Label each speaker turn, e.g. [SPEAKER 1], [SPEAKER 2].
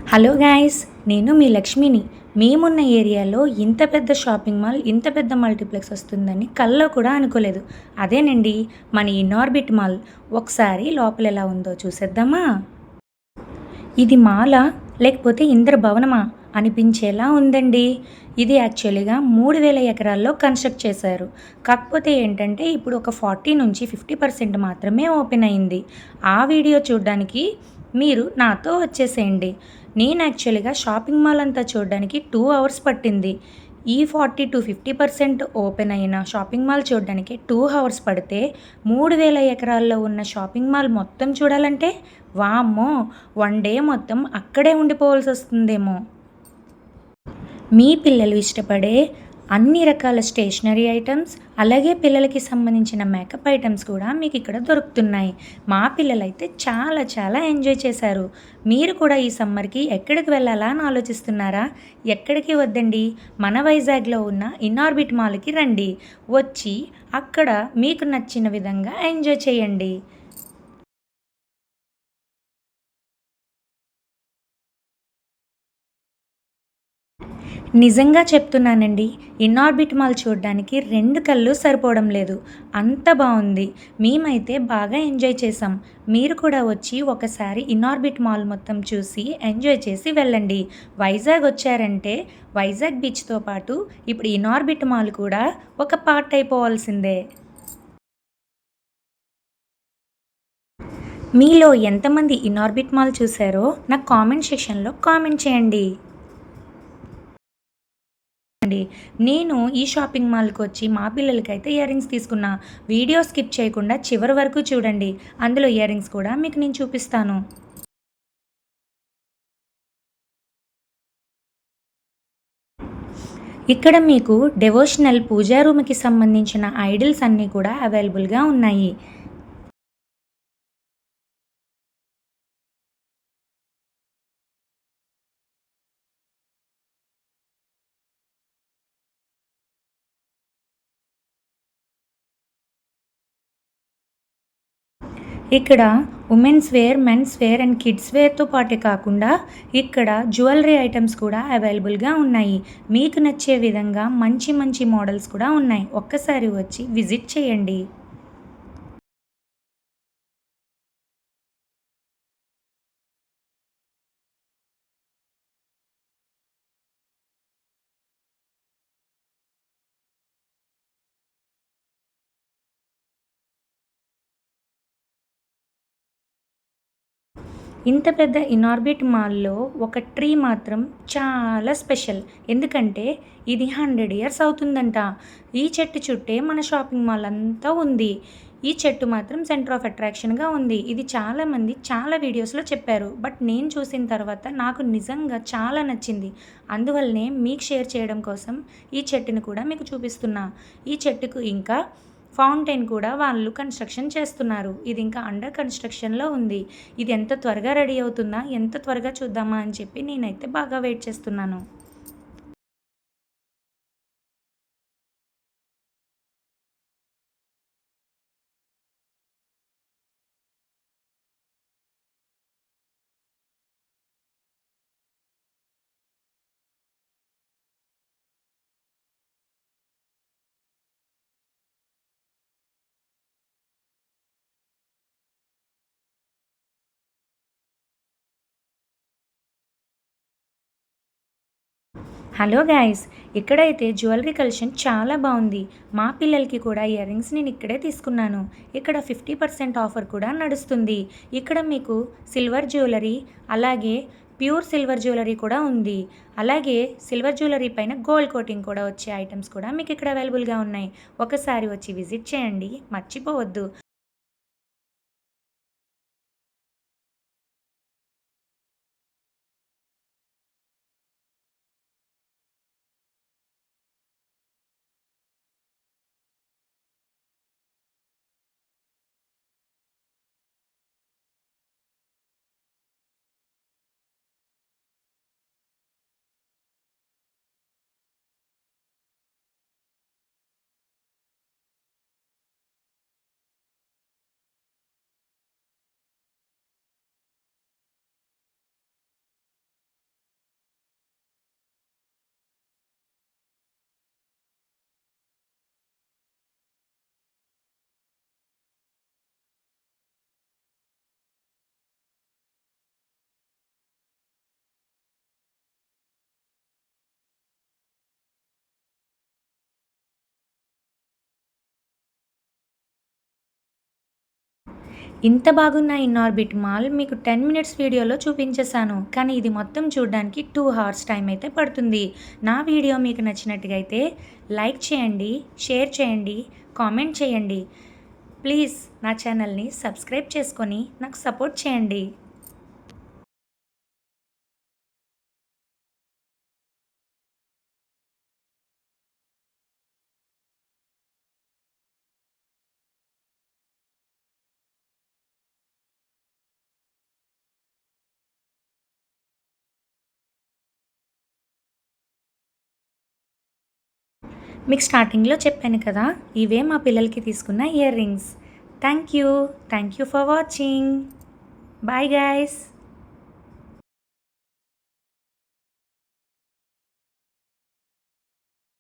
[SPEAKER 1] Hello guys, నేను మీ లక్ష్మిని. మేమున్న ఏరియాలో ఇంత పెద్ద షాపింగ్ మాల్, ఇంత పెద్ద మల్టీప్లెక్స్ వస్తుందని కల్లో కూడా అనుకోలేదు. అదేనండి మన ఇనార్బిట్ మాల్. ఒకసారి లోపల ఎలా ఉందో చూసేద్దామా? ఇది మాలా లేకపోతే ఇంద్రభవనమా అనిపించేలా ఉందండి. ఇది యాక్చువల్‌గా 3000 ఎకరాల్లో కన్‌స్ట్రక్ట్ చేశారు. కాకపోతే ఏంటంటే ఇప్పుడు ఒక 40-50% మాత్రమే ఓపెన్ అయింది. ఆ వీడియో చూడ్డానికి మీరు నాతో వచ్చేసేయండి. నేను యాక్చువల్‌గా షాపింగ్ మాల్ అంతా చూడడానికి 2 అవర్స్ పట్టింది. ఈ 40-50% ఓపెన్ అయిన షాపింగ్ మాల్ చూడడానికి 2 అవర్స్ పడితే 3000 ఎకరాల్లో ఉన్న షాపింగ్ మాల్ మొత్తం చూడాలంటే వామ్మో! 1 డే మొత్తం అక్కడే ఉండిపోవాల్సొస్తుందేమో! మీ పిల్లలు ఇష్టపడే అన్ని రకాల స్టేషనరీ ఐటమ్స్, అలాగే పిల్లలకి సంబంధించిన మేకప్ ఐటమ్స్ కూడా మీకిక్కడ దొరుకుతున్నాయి. మా పిల్లలైతే చాలా చాలా ఎంజాయ్ చేశారు. మీరు కూడా ఈ సమ్మర్‌కి ఎక్కడికి వెళ్ళాలా అని ఆలోచిస్తున్నారా? ఎక్కడికి వద్దండి. మన వైజాగ్‌లో ఉన్న ఇనార్బిట్ మాల్‌కి రండి. వచ్చి అక్కడ మీకు నచ్చిన విధంగా ఎంజాయ్ చేయండి. నిజంగా చెప్తున్నానండి. ఇనార్బిట్ మాల్ చూడ్డానికి 2 కళ్ళు సరిపోవడం లేదు. అంత బావుంది. మేమైతే బాగా ఎంజాయ్ చేశాం. మీరు కూడా వచ్చి ఒకసారి ఇనార్బిట్ మాల్ మొత్తం చూసి ఎంజాయ్ చేసి వెళ్ళండి. వైజాగ్ వచ్చారంటే వైజాగ్ బీచ్‌తో పాటు ఇప్పుడు ఇనార్బిట్ మాల్ కూడా ఒక పార్ట్ అయిపోవాల్సిందే. మీలో ఎంతమంది ఇనార్బిట్ మాల్ చూసారో నాకు కామెంట్ సెక్షన్‌లో కామెంట్ చేయండి. అండి. నేను ఈ షాపింగ్ మాల్‌కొచ్చి మా పిల్లలకైతే ఇయర్ రింగ్స్ తీసుకున్నా. వీడియో స్కిప్ చేయకుండా చివరి వరకు చూడండి. అందులో ఇయర్ రింగ్స్ కూడా మీకు నేను చూపిస్తాను. ఇక్కడ మీకు డెవోషనల్ పూజా రూమ్‌కి సంబంధించిన ఐడిల్స్ అన్నీ కూడా అవైలబుల్‌గా ఉన్నాయి. ఇక్కడ women's wear, men's wear and kids వేర్‌తో పాటే కాకుండా ఇక్కడ జ్యువెలరీ ఐటెమ్స్ కూడా అవైలబుల్‌గా ఉన్నాయి. మీకు నచ్చే విధంగా మంచి మంచి మోడల్స్ కూడా ఉన్నాయి. ఒక్కసారి వచ్చి విజిట్ చేయండి. ఇంత పెద్ద ఇనార్బిట్ మాల్‌లో ఒక ట్రీ మాత్రం చాలా స్పెషల్. ఎందుకంటే ఇది 100 ఇయర్స్ అవుతుందంట. ఈ చెట్టు చుట్టే మన షాపింగ్ మాల్ అంతా ఉంది. ఈ చెట్టు మాత్రం సెంటర్ ఆఫ్ అట్రాక్షన్‌గా ఉంది. ఇది చాలామంది చాలా వీడియోస్‌లో చెప్పారు. బట్ నేను చూసిన తర్వాత నాకు నిజంగా చాలా నచ్చింది. అందువల్లనే మీకు షేర్ చేయడం కోసం ఈ చెట్టుని కూడా మీకు చూపిస్తున్నా. ఈ చెట్టుకు ఇంకా ఫౌంటైన్ కూడా వాళ్ళు కన్‌స్ట్రక్షన్ చేస్తున్నారు. ఇది ఇంకా అండర్ కన్‌స్ట్రక్షన్‌లో ఉంది. ఇది ఎంత త్వరగా రెడీ అవుతుందా? ఎంత త్వరగా చూద్దామా అని చెప్పి నేనైతే బాగా వెయిట్ చేస్తున్నాను. Hello guys! ఇక్కడైతే జ్యువెలరీ కలెక్షన్ చాలా బావుంది. మా పిల్లలకి కూడా ఇయర్ రింగ్స్ నేను ఇక్కడే తీసుకున్నాను. ఇక్కడ 50% ఆఫర్ కూడా నడుస్తుంది. ఇక్కడ మీకు సిల్వర్ జ్యువెలరీ, అలాగే ప్యూర్ సిల్వర్ జ్యువెలరీ కూడా ఉంది. అలాగే సిల్వర్ జ్యువెలరీ పైన గోల్డ్ కోటింగ్ కూడా వచ్చే ఐటెమ్స్ కూడా మీకు ఇక్కడ అవైలబుల్‌గా ఉన్నాయి. ఒకసారి వచ్చి విజిట్ చేయండి. మర్చిపోవద్దు. ఇంత బాగున్న ఇన్నార్బిట్ మాల్ మీకు 10 మినిట్స్ వీడియోలో చూపించేశాను. కానీ ఇది మొత్తం చూడడానికి 2 అవర్స్ టైం అయితే పడుతుంది. నా వీడియో మీకు నచ్చినట్టుగా అయితే లైక్ చేయండి, షేర్ చేయండి, కామెంట్ చేయండి. ప్లీజ్ నా ఛానల్ని సబ్స్క్రైబ్ చేసుకొని నాకు సపోర్ట్ చేయండి. మీకు స్టార్టింగ్‌లో చెప్పాను కదా! ఇవే మా పిల్లలకి తీసుకున్న ear rings. Thank you. Thank you for watching. Bye guys.